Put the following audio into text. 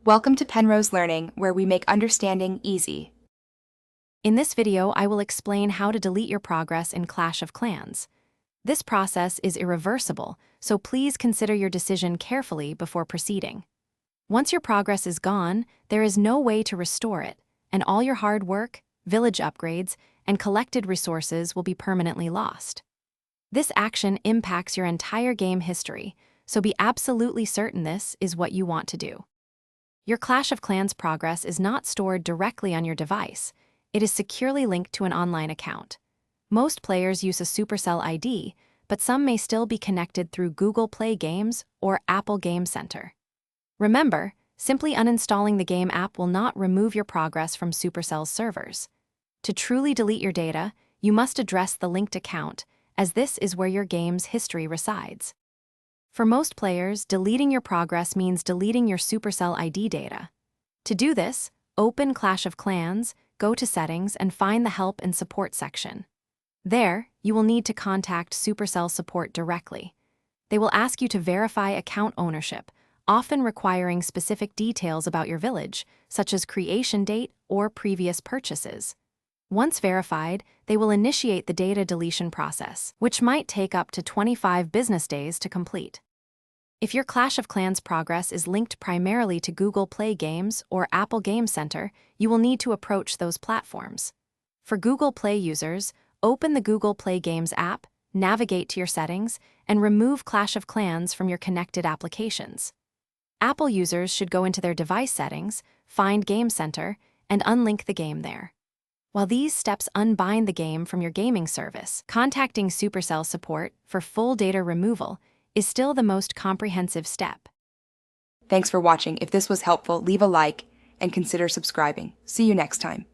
Welcome to Penrose Learning, where we make understanding easy. In this video, I will explain how to delete your progress in Clash of Clans. This process is irreversible, so please consider your decision carefully before proceeding. Once your progress is gone, there is no way to restore it, and all your hard work, village upgrades, and collected resources will be permanently lost. This action impacts your entire game history, so be absolutely certain this is what you want to do. Your Clash of Clans progress is not stored directly on your device. It is securely linked to an online account. Most players use a Supercell ID, but some may still be connected through Google Play Games or Apple Game Center. Remember, simply uninstalling the game app will not remove your progress from Supercell's servers. To truly delete your data, you must address the linked account, as this is where your game's history resides. For most players, deleting your progress means deleting your Supercell ID data. To do this, open Clash of Clans, go to Settings, and find the Help and Support section. There, you will need to contact Supercell support directly. They will ask you to verify account ownership, often requiring specific details about your village, such as creation date or previous purchases. Once verified, they will initiate the data deletion process, which might take up to 25 business days to complete. If your Clash of Clans progress is linked primarily to Google Play Games or Apple Game Center, you will need to approach those platforms. For Google Play users, open the Google Play Games app, navigate to your settings, and remove Clash of Clans from your connected applications. Apple users should go into their device settings, find Game Center, and unlink the game there. While these steps unbind the game from your gaming service, contacting Supercell support for full data removal is still the most comprehensive step. Thanks for watching. If this was helpful, leave a like and consider subscribing. See you next time.